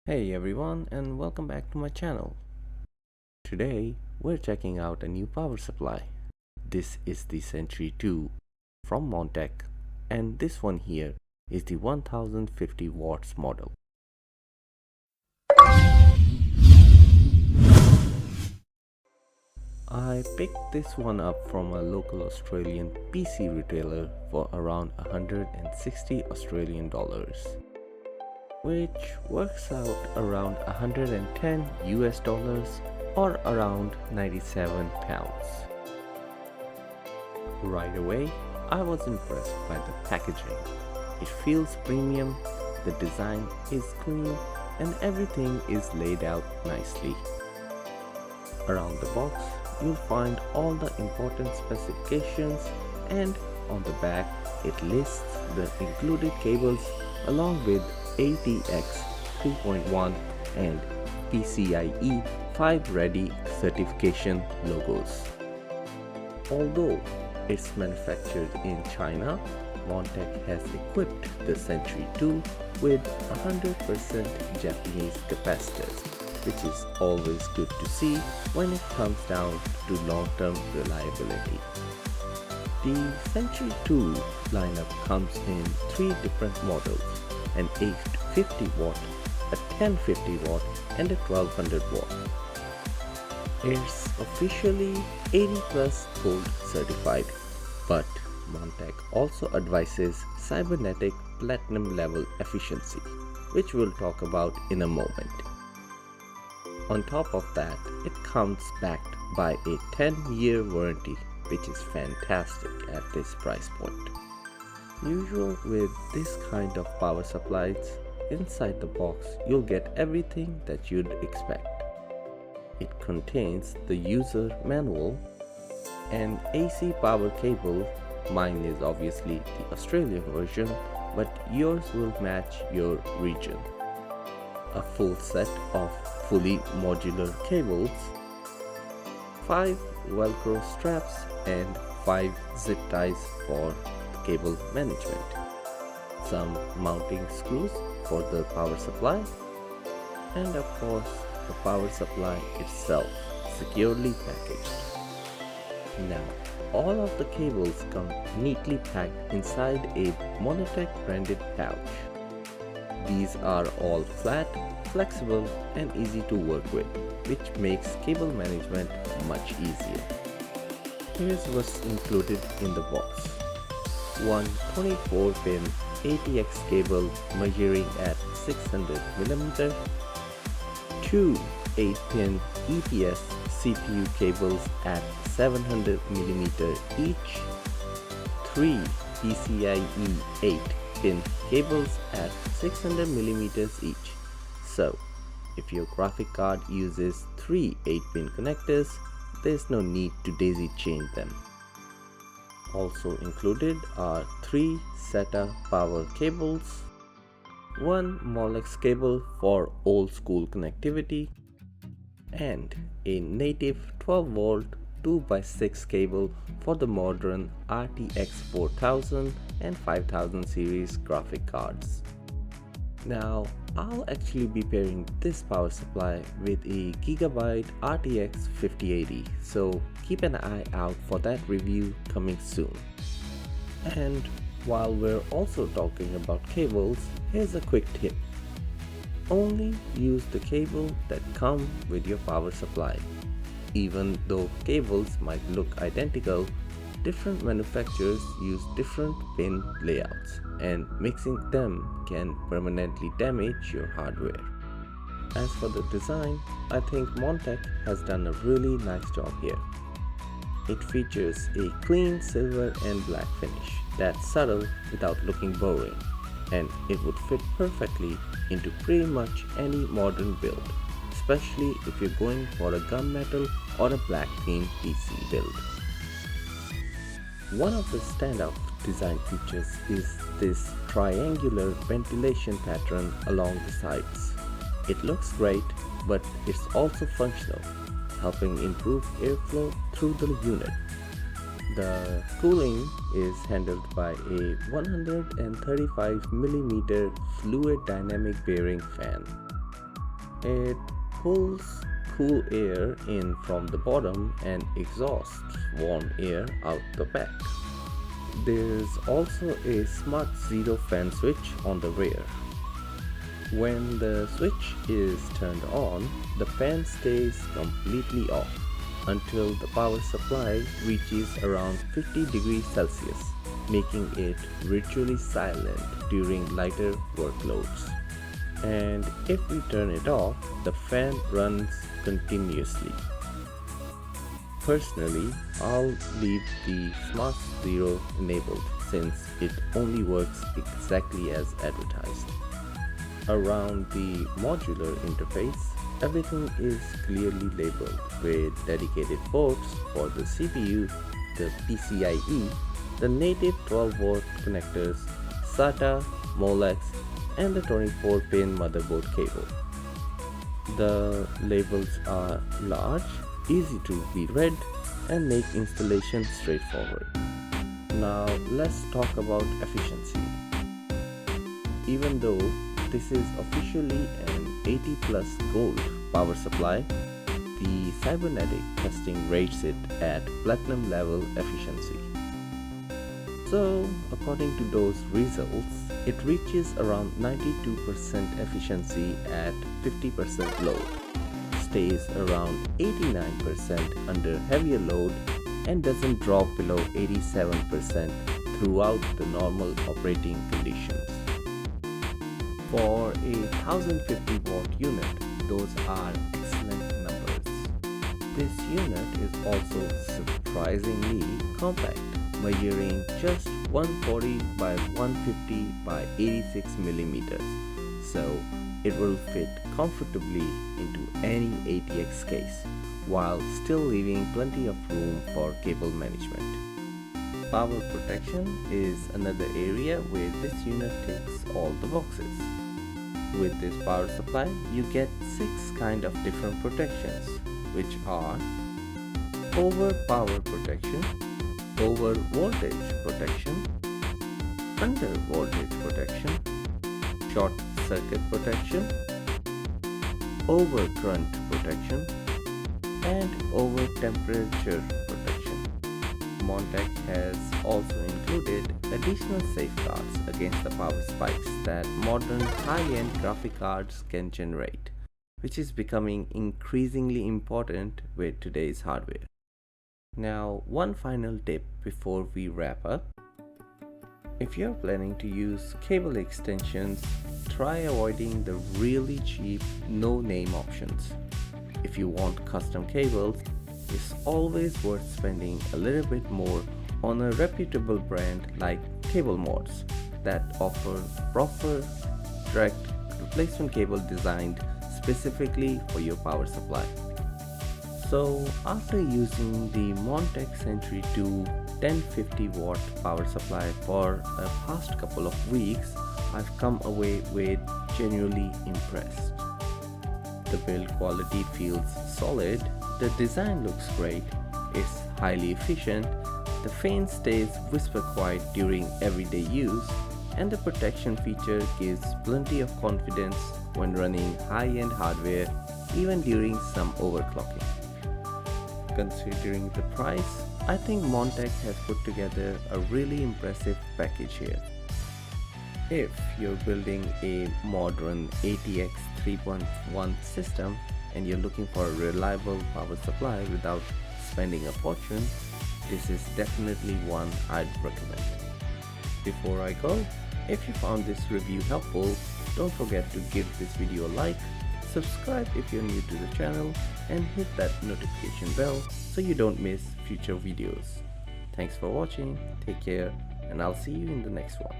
Hey everyone, and welcome back to my channel. Today we're checking out a new power supply. This is the Century II from Montech, and this one here is the 1050 watts model. I picked this one up from a local Australian PC retailer for around 160 Australian dollars, which works out around 110 US dollars or around 97 pounds. Right away, I was impressed by the packaging. It feels premium, the design is clean, and everything is laid out nicely. Around the box, you'll find all the important specifications, and on the back, it lists the included cables along with ATX 3.1 and PCIe 5 ready certification logos. Although it's manufactured in China, Montech has equipped the Century II with 100% Japanese capacitors, which is always good to see when it comes down to long-term reliability. The Century II lineup comes in 3 different models: an 850 watt, a 1050 watt, and a 1200 watt. It's officially 80 plus gold certified, but Montech also advises cybernetic platinum level efficiency, which we'll talk about in a moment. On top of that, it comes backed by a 10-year warranty, which is fantastic at this price point. Usual with this kind of power supplies, inside the box you'll get everything that you'd expect. It contains the user manual, an AC power cable. Mine is obviously the Australian version, but yours will match your region. A full set of fully modular cables, 5 Velcro straps, and 5 zip ties for cable management, some mounting screws for the power supply, and of course the power supply itself securely packaged. Now, all of the cables come neatly packed inside a Montech branded pouch. These are all flat, flexible, and easy to work with, which makes cable management much easier. Here's what's included in the box: one 24-pin ATX cable measuring at 600mm, 2 8-pin EPS CPU cables at 700mm each, 3 PCIe 8-pin cables at 600mm each. So, if your graphic card uses 3 8-pin connectors, there's no need to daisy chain them. Also included are 3 SATA power cables, 1 Molex cable for old school connectivity, and a native 12V 2x6 cable for the modern RTX 4000 and 5000 series graphic cards. Now, I'll actually be pairing this power supply with a Gigabyte RTX 5080, so keep an eye out for that review coming soon. And while we're also talking about cables, here's a quick tip. Only use the cable that come with your power supply. Even though cables might look identical, different manufacturers use different pin layouts, and mixing them can permanently damage your hardware. As for the design, I think Montech has done a really nice job here. It features a clean silver and black finish that's subtle without looking boring, and it would fit perfectly into pretty much any modern build, especially if you're going for a gunmetal or a black theme PC build. One of the standout design features is this triangular ventilation pattern along the sides. It looks great, but it's also functional, helping improve airflow through the unit. The cooling is handled by a 135mm fluid dynamic bearing fan. It pulls cool air in from the bottom and exhausts warm air out the back. There's also a Smart Zero fan switch on the rear. When the switch is turned on, the fan stays completely off until the power supply reaches around 50 degrees Celsius, making it virtually silent during lighter workloads. And if we turn it off, the fan runs continuously. Personally, I'll leave the Smart Zero enabled since it only works exactly as advertised. Around the modular interface, everything is clearly labeled with dedicated ports for the CPU, the PCIe, the native 12-volt connectors, SATA, Molex, and the 24-pin motherboard cable. The labels are large, easy to be read, and make installation straightforward. Now let's talk about efficiency. Even though this is officially an 80+ gold power supply, the cybernetic testing rates it at platinum level efficiency. So according to those results, it reaches around 92% efficiency at 50% load, stays around 89% under heavier load, and doesn't drop below 87% throughout the normal operating conditions. For a 1050-watt unit, those are excellent numbers. This unit is also surprisingly compact, measuring just 140 by 150 by 86 millimeters, so it will fit comfortably into any ATX case, while still leaving plenty of room for cable management. Power protection is another area where this unit ticks all the boxes. With this power supply, you get 6 kind of different protections, which are over power protection, over voltage protection, under voltage protection, short circuit protection, over current protection, and over temperature protection. Montech has also included additional safeguards against the power spikes that modern high-end graphic cards can generate, which is becoming increasingly important with today's hardware. Now, one final tip before we wrap up. If you're planning to use cable extensions, try avoiding the really cheap no-name options. If you want custom cables, it's always worth spending a little bit more on a reputable brand like Cable Mods that offer proper direct replacement cable designed specifically for your power supply. So after using the Montech Century II 1050-watt power supply for the past couple of weeks, I've come away with genuinely impressed. The build quality feels solid, the design looks great, it's highly efficient, the fan stays whisper quiet during everyday use, and the protection feature gives plenty of confidence when running high-end hardware, even during some overclocking. Considering the price, I think Montech has put together a really impressive package here. If you're building a modern ATX 3.1 system and you're looking for a reliable power supply without spending a fortune, this is definitely one I'd recommend. Before I go, if you found this review helpful, don't forget to give this video a like, subscribe if you're new to the channel, and hit that notification bell so you don't miss future videos. Thanks for watching, take care, and I'll see you in the next one.